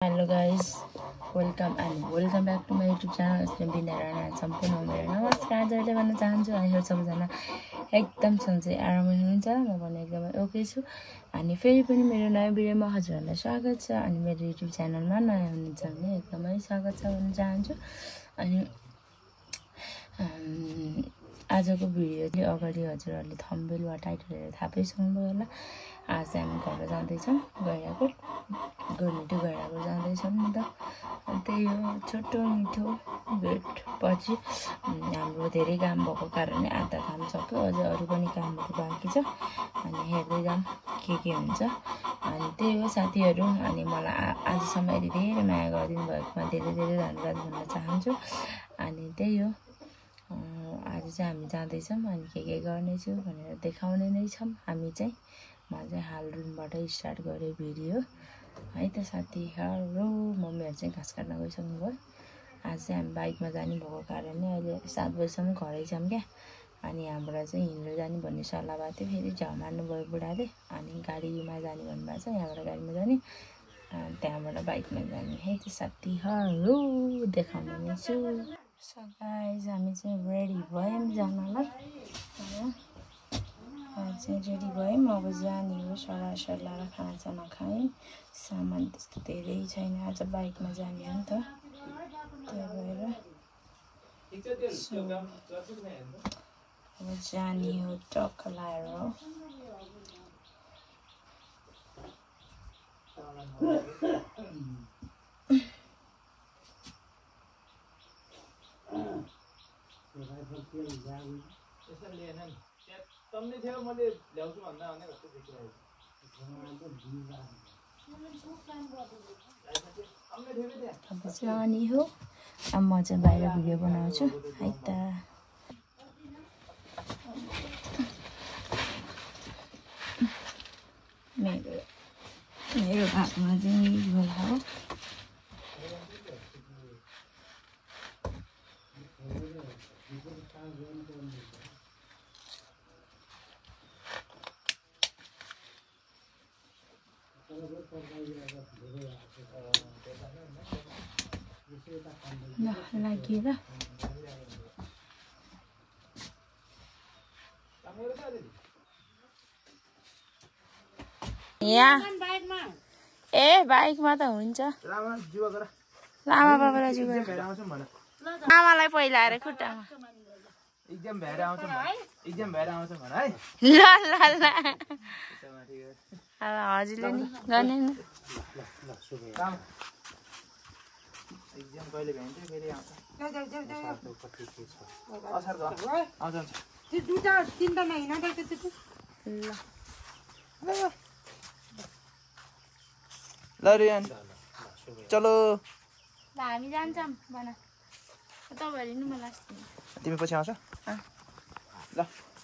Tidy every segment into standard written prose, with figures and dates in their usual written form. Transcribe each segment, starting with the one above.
Hello guys, welcome back to my YouTube channel. It's been सम्पूर्ण मेरो नमस्कार जहिले भन्न चाहन्छु हामीहरु सबैजना एकदम सन्चै आरामै हुनुहुन्छ म पनि एकदमै ओके छु अनि फेरि पनि मेरो नयाँ भिडियोमा हजुरहरुलाई स्वागत छ अनि मेरो YouTube च्यानलमा नयाँ हुनुहुन्छ भने एकदमै स्वागत छ भन्न चाहन्छु अनि आजको भिडियोले अगाडि हजुरहरुले थम्बनेल वा टाइटल हेरेर थाहा पाइसक्नुभयो होला आज हामी घर जाँदै छौं गैराकोट गोर्मेन्ट गैराकोट जाँदै छौं नि त त्यही हो छोटो मिठो भेट पछि हाम्रो धेरै काम भएको कारणले आधा काम सक्यो अझ अरु पनि कामहरु बाँकी छ अनि हेर्दै जाम के हुन्छ अनि त्यही हो साथीहरु अनि मलाई आजसम्म यति धेरै माया गरिदिनु भएकोमा धेरै धेरै धन्यवाद भन्न चाहन्छु अनि त्यही हो आज चाहिँ हामी जाँदै छौं अनि के गर्ने छु भनेर देखाउने नै छौं हामी चाहिँ म चाहिँ हाल रुमबाटै स्टार्ट गरे भिडियो है त साथीहरु मम्मीहरु चाहिँ घाँस काट्न गइसक्नु भयो आज चाहिँ हामी बाइकमा जाने भएको कारणले अहिले 7 बजेसम्म घरै छौं क्या अनि यहाँबाट चाहिँ हिँडेर जाने भन्ने सल्लाह भएको थियो फेरि झ्याउ मार्नु भयो बुढाले अनि गाडीमा जाने भन्नुभएको छ यहाँबाट गाडीमा जाने त्यहाँबाट बाइकमा जाने है त साथीहरु देखाउने नै छु सो गाइस हामी चाहिँ रेडी भयौं जानलाई चाहिँ रेडी भयौं अब जाने हो सल्लाह र खाना खायौं सामान त्यस्तो धेरै छैन आज बाइकमा जाने हो नि त त्यही भएर अब जाने हो टक्क लाएर तमले थियो मैले ल्याउँछु भन्दा भने कस्तो देखिरहेको अब जाने हो अब म चाहिँ बाहिर भिडियो बनाउँछु है त मेरो हातमा चाहिँ झोला हो लाग्यो ल यहाँ ए बाइकमा त हुन्छ लामा बाबालाई जुगा आमालाई पहिला आएर खुट्टामा एकदम भएर आउँछ भन है ल अब हजुरले नि गर्ने नि एक्जाम कहिले भ्याइन्छ फेरि आउँछ असारको आउँछ त्यो दुईटा तीनटा महिना त त्यति ल रियान चलो ल हामी जान्छौं बना तपाईहरु नि मलाई तिमी पछि आउँछ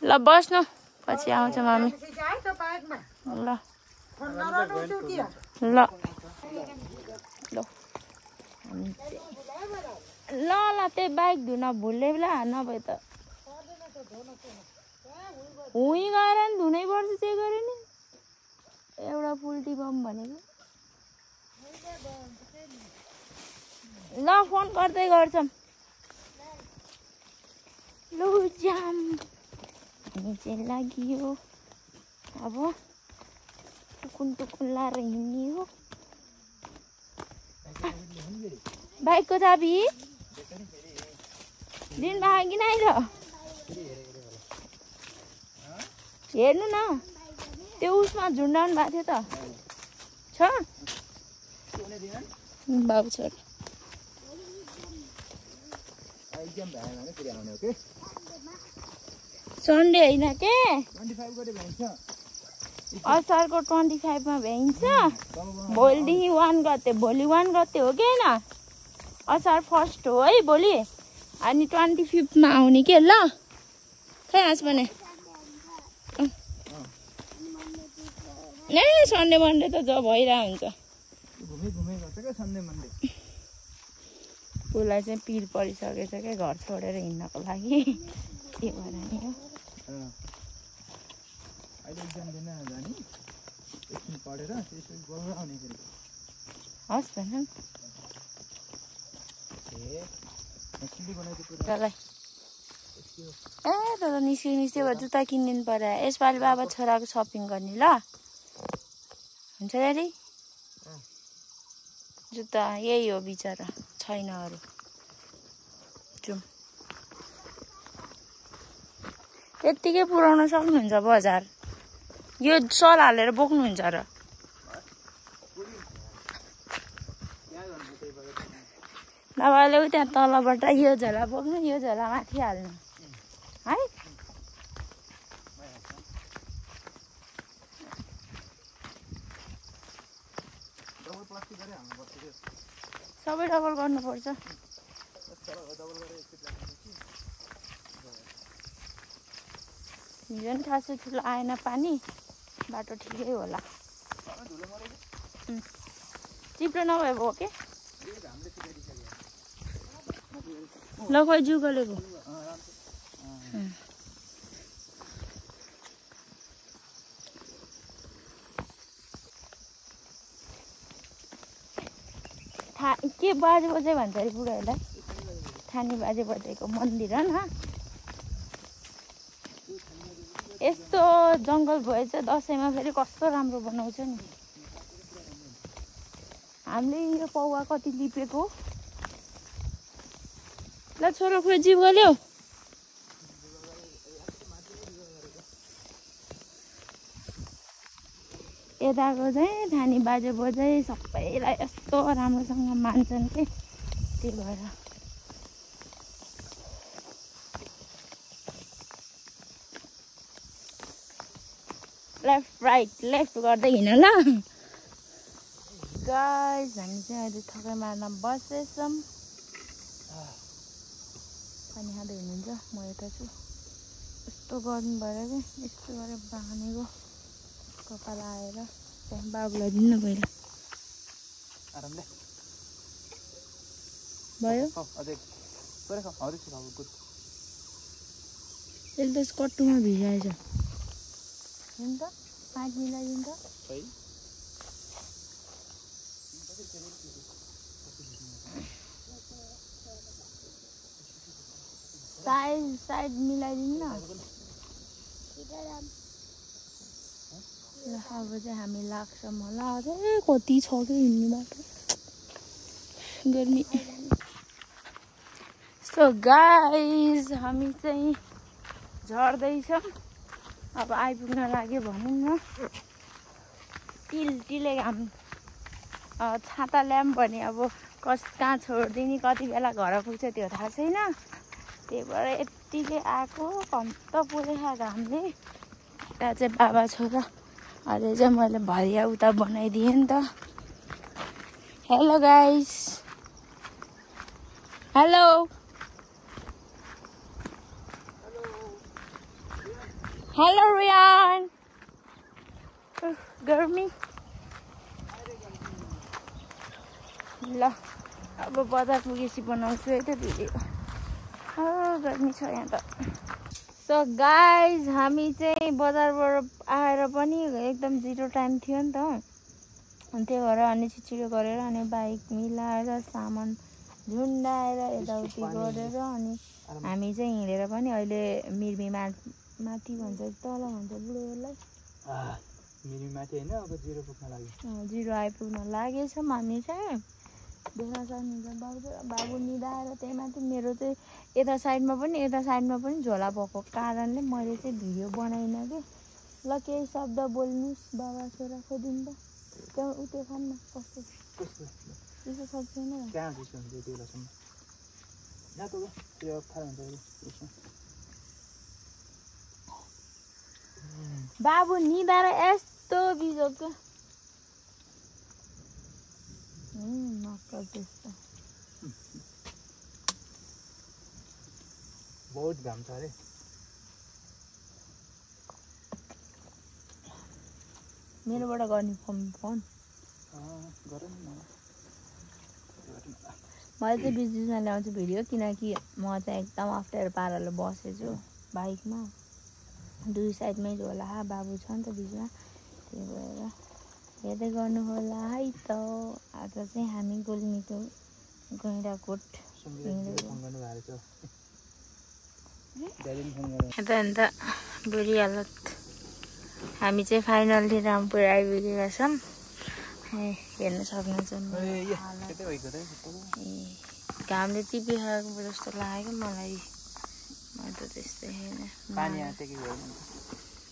ल बस्नु पछि आउँछ हामी ल ल ल ल त्यही बाइक धुन भुल्दै ल नभए त हुँ गएर नि धुनै पर्छ चाहिँ गरे नि एउटा पुल्टी बम भनेको ल फोन गर्दै गर्छौं लु जाम चाहिँ लाग्यो अब टुकुन लाएर हिँड्ने हो बाइकको चाबी दिन भएको कि नाइ र हेर्नु न त्यो उसमा झुन्डाउनु भएको थियो त छ बाबु छोरा सन्डे होइन के असारको 25 मा भ्याइन्छ भोलिदेखि 1 गते भोलि 1 गते हो कि होइन असार 1 हो है भोलि अनि 25 मा आउने के ल खै आज भने ए सन्डे मन्डे त जब भइरा हुन्छ घुमे गर्छ के सन्डे मन्डे उसलाई चाहिँ पिर परिसकेछ के घर छोडेर हिँड्नको लागि के भएर नि हो अहिले एक्जाम दिन जाने एकछिन पढेर त्यसपछि गएर आउने फेरि हस् भन ल ए दादा निस्क्यो भए जुत्ता किनिदिनु पर्यो यसपालि बाबा छोराको सपिङ गर्ने ल हुन्छ ड्याडी जुत्ता यही हो बिचरा छैन अरू जाउँ त्यत्तिकै पुऱ्याउन सक्नुहुन्छ बजार यो सल हालेर बोक्नुहुन्छ र नभए उ त्यहाँ तलबाट यो झोला बोक्नु यो झोला माथि हाल्नु है सबै डबल गर्नुपर्छ हिजो नि खासै ठुलो आएन पानी बाटो ठिकै होला चिप्लो नभए भयो के ल खोइ जिउ गलेको के बाजे बजे भन्छ अरे बुढाहरूलाई थानी बाजे बजेको मन्दिर हो न यस्तो जङ्गल भएछ दसैँमा फेरि कस्तो राम्रो बनाउँछ नि हामीले यो पौवा कति लिपेको ल छोरो खोइ जिउ गल्यो यताको चाहिँ थानी बाजे बजे सबैलाई यस्तो राम्रोसँग मान्छन् के त्यही भएर लेफ्ट राइट लेफ्ट गर्दै हिँड ल गाइस हामी चाहिँ अहिले थकै मार्न बसेछौँ पानी खाँदै हुनुहुन्छ म यता छु यस्तो गर्नु भएर कि यस्तो गरेर बाँधेको कपाल आएर त्यहाँ बाबुलाई दिनु न पहिला आरामले भयो त्यसले त कट्टुमा भिजाएछ हुन्छ 5 मिलाइदिन्छ साइड मिलाइदिनु न अब चाहिँ हामी लाग्छौँ होला अझै कति छ कि हिँड्ने बाटो गर्मी सो गाइस हामी चाहिँ झर्दैछौँ अब आइपुग्न लाग्यो भनौँ न टिले घाम छाता ल्याऊँ भने अब कहाँ छोडिदिने कति बेला घर पुग्छ त्यो थाहा छैन त्यही भएर यत्तिकै आएको कम्त पुरेको घामले त्यहाँ चाहिँ बाबा छोरा अहिले चाहिँ मैले भरिया उता बनाइदिएँ नि त हेलो गाइस हेलो हेलो रियान गर्मी ल अब बजार पुगेपछि बनाउँछु है त भिडियो गर्मी छ यहाँ त सो गाइज हामी चाहिँ बजारबाट आएर पनि एकदम जिरो टाइम थियो नि त अनि त्यही भएर अनि छिटो गरेर अनि बाइक मिलाएर सामान झुन्डाएर यताउति गरेर अनि हामी चाहिँ हिँडेर पनि अहिले मिर्मी माथि भन्छ तल भन्छ बुढोहरूलाई जिरो आइपुग्न लागेछौँ हामी चाहिँ देख्न सक्नुहुन्छ बाबु निदाएर त्यही माथि मेरो चाहिँ यता साइडमा पनि झोला भएको कारणले मैले चाहिँ भिडियो बनाइनँ कि ल केही शब्द बोल्नुहोस् बाबा छोरा खोदिनु त त्यहाँ उतै खान न कस्तो त्यसो सक्दैन बाबु निदाएर यस्तो बिजो क्या नक्कल त्यस्तो बहुत घाम छ अरे मेरोबाट गर्ने फोन मैले चाहिँ बिचमा ल्याउँछु भिडियो किनकि म चाहिँ एकदम अप्ठ्यारो पाराले बसेछु बाइकमा दुई साइडमै झोला बाबु छ नि त बिचमा त्यही भएर हेर्दै गर्नु होला है त। आज चाहिँ हामी गोलमिटो गैँडाकोट अन्त बुढी हालत। हामी चाहिँ फाइनल्ली रामपुर आइपुगेका छौँ। हेर्न सक्नुहुन्छ घामले टिपिखाएको जस्तो लाग्यो मलाई। म त त्यस्तै होइन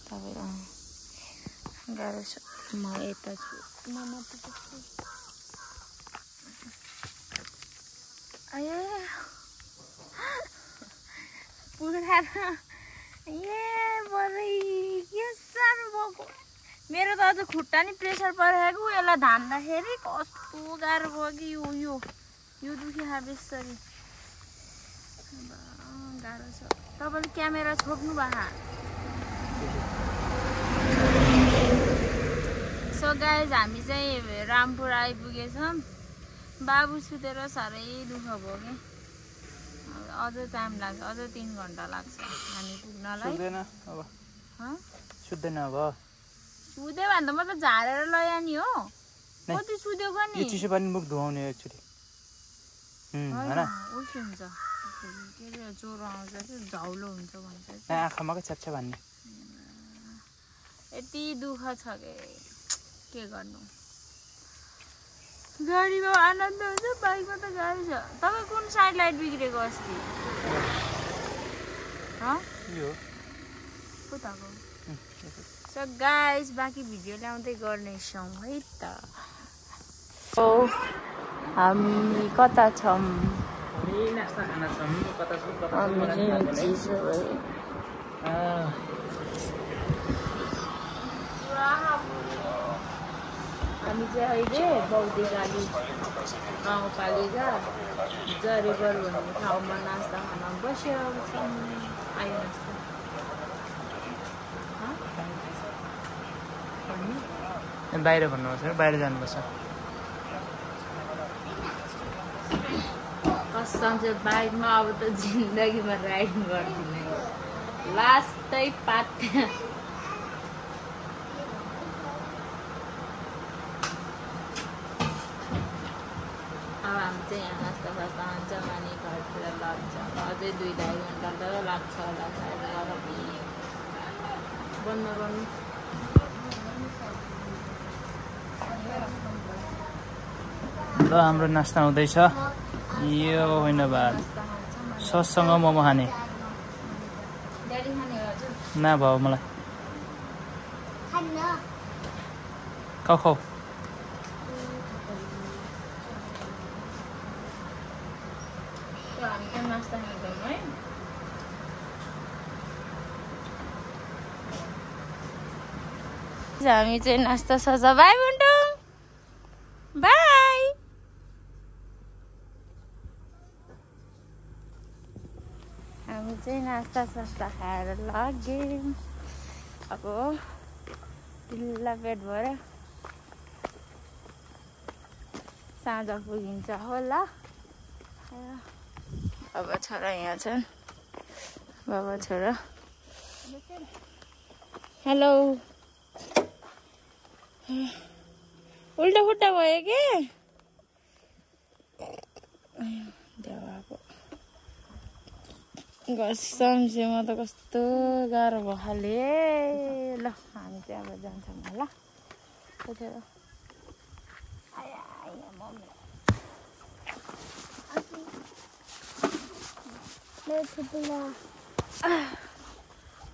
तपाईँ गाह्रो छ। म यता छु म माथि छु। आयो पुरा के साह्रो भएको। मेरो त अझ खुट्टा नि प्रेसर परेको। यसलाई धान्दाखेरि कस्तो गाह्रो भयो कि यो दुखिया बेसरी गाह्रो छ। तपाईँले क्यामेरा छोप्नु भएको। सो गाइज हामी चाहिँ रामपुर आइपुगेछौँ। बाबु सुतेर साह्रै दुःख भयो कि अझ टाइम लाग्छ। अझ 3 घन्टा लाग्छ हामी पुग्नलाई। सुत्दैन अब सुत्यो भने त म त झारेर लया नि हो। कति सुत्यो नि चिसो पानी मुख धुवाउने एकचोटि हैन उस हुन्छ के रे ज्वरो आउँछ कि झौलो हुन्छ भन्छ। आँखामा के छ्याछ भन्ने यति दुःख छ के गर्नु। गाडीमा आनन्द हुन्छ बाइकमा त गाडी छ। तपाईँ कुन साइड लाइट बिग्रेको अस्ति कताको? सो गाइस बाँकी भिडियो ल्याउँदै गर्नेछौँ है त। हामी कता छौँ? हामी चाहिँ अहिले बौद्धिकाली गाउँपालिका जरेबर भन्ने ठाउँमा नास्ता खान बसेको छौँ। आयो नास्ता बाहिर भन्नुपर्छ बाहिर जानुपर्छ। कसम चाहिँ बाइकमा अब त जिन्दगीमा राइड गर्दिनँ। लास्टै पात्या अब हामी चाहिँ यहाँ नास्ता सास्ता खान्छौँ अनि घरतिर लाग्छौँ। अझै 2-2.5 घन्टा त लाग्छ होला सायद। बन्द गर्नु ल हाम्रो नास्ता हुँदैछ। यो होइन भात सससँग मोमो खाने ना भयो मलाई खाऊ हामी चाहिँ नास्ता सजा बाई बुन्टुङ बाई। हामी चाहिँ नास्ता सास्ता खाएर लाग्यौँ। अब ढिल्ला पेट भएर साँझ पुगिन्छ होला। अब छोरा यहाँ छन् बाबा छोरा। हेलो उल्टा खुट्टा भयो के देवाको कसमसँग त कस्तो गाह्रो भयो खाले। ल हामी चाहिँ अब जान्छौँ होला।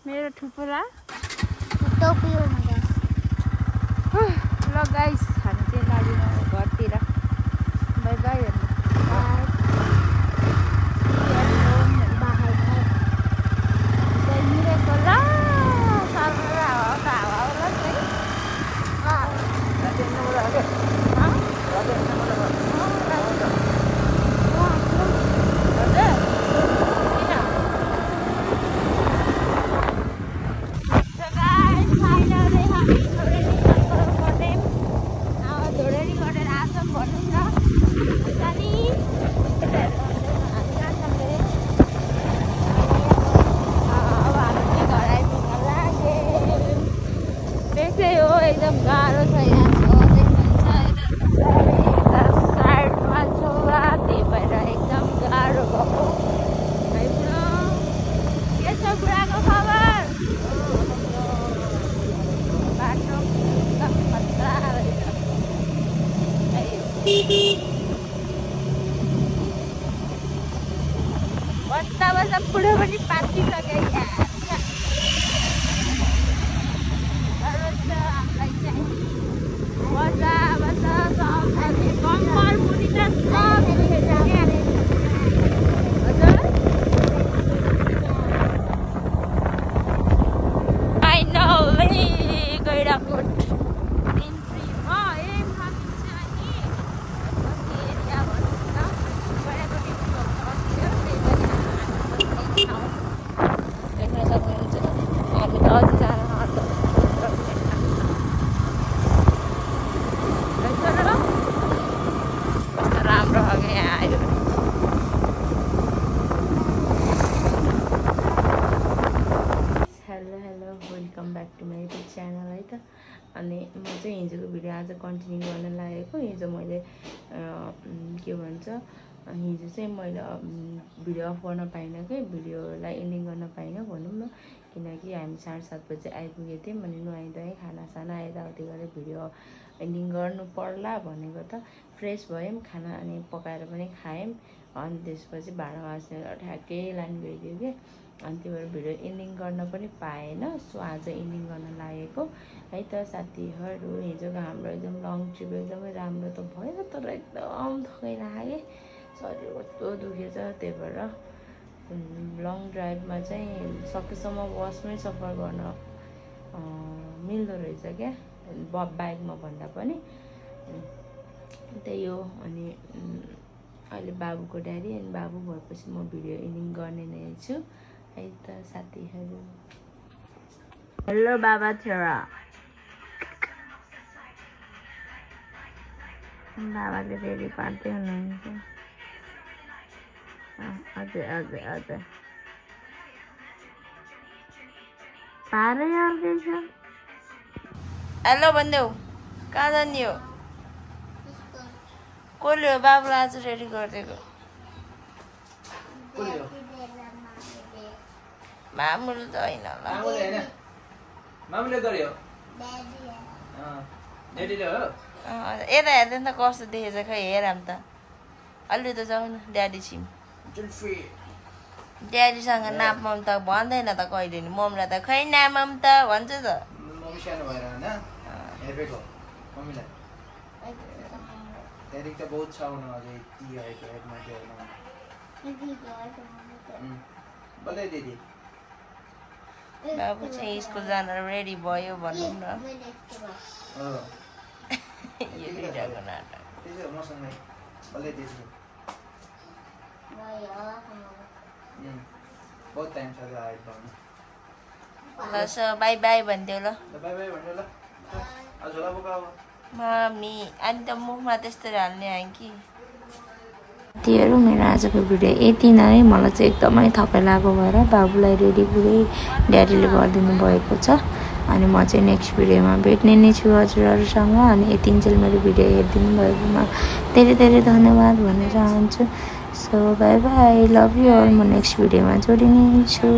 मेरो ठुपुला ल गाइस हामी चाहिँ लाग्यौँ घरतिर। बाई बाई बस्दा बस्दा बुढो पनि पाकिसक्यो यार। बस्दा बस्दा सब कम्मर मुनि त सब दुखेछ क्या। हजुर आई नो गैडाकोट इन्ट्रीमा एममा मिल्छ अनि कति एरिया भन्नु त गैडाकोट इन्ट्री भयो देख्न सक्नुहुन्छ। हामी त अझै जान कस्तो राम्रो खालको यहाँ आयो। Hello welcome back to my YouTube channel है त। अनि म चाहिँ हिजोको भिडियो आज कन्टिन्यू गर्न लागेको। हिजो मैले के भन्छ हिजो चाहिँ मैले भिडियो अफ गर्न पाइनँ कि भिडियोलाई एन्डिङ गर्न पाइनँ भनौँ न, किनकि हामी 7:30 बजे आइपुगेको थियौँ। अनि नुहाइधुवाइ खानासाना यताउति गरेर भिडियो एन्डिङ गर्नु पर्ला भनेको त फ्रेस भयौँ, खाना अनि पकाएर पनि खायौँ। अनि त्यसपछि भाँडा माझ्ने ठ्याक्कै लाइन गइदियो कि, अनि त्यो भएर भिडियो एन्डिङ गर्न पनि पाएन। सो आज एन्डिङ गर्न लागेको है त साथीहरू। हिजोको हाम्रो एकदम लङ ट्रिप एकदमै राम्रो त भयो, तर एकदम थकाइ लाग्यो, शरीर कस्तो दुखेछ। त्यही भएर लङ ड्राइभमा चाहिँ सकेसम्म बसमै सफर गर्न मिल्दो रहेछ क्या, बाइकमा भन्दा पनि। त्यही हो। अनि अहिले बाबुको ड्याडी अनि बाबु भएपछि म भिडियो एन्डिङ गर्ने नै छु है त साथीहरू। हेलो बाबा छोरा, बाबाले रेडी पार्दै हुनुहुन्छ। हजुर हजुर हजुर पारै आउँदैछ। हेलो भनिदेऊ, कहाँ जाने हो? कसले हो बाबुलाई आज रेडी गरिदिएको? मामुले त होइन होला, मामुले गर्यो। यता हेर्दैन त कस्तो देखेछ, खै हेरौँ त। अलि त जाउँ न ड्याडी छिम। ड्याडीसँग नापम त भन्दैन त कहिले नि। मम्मीलाई त खै नापम त भन्छ त। बाबु चाहिँ स्कुल जान रेडी भयो भनौँ न। यो दुइटाको नाटक। ल सो बाई बाई भनिदेऊ ल। मम्मी अनि त मुखमा त्यस्तै हाल्ने आयो कि। साथीहरू मेरो आजको भिडियो यति नै। मलाई चाहिँ एकदमै थकाइ लागेको भएर बाबुलाई रेडी पुरै ड्याडीले गरिदिनु भएको छ। अनि म चाहिँ नेक्स्ट भिडियोमा भेट्ने नै छु हजुरहरूसँग। अनि यतिन्जेल मेरो भिडियो हेरिदिनु भएकोमा धेरै धेरै धन्यवाद भन्न चाहन्छु। So bye bye, love you all. म नेक्स्ट भिडियोमा जोडिने छु।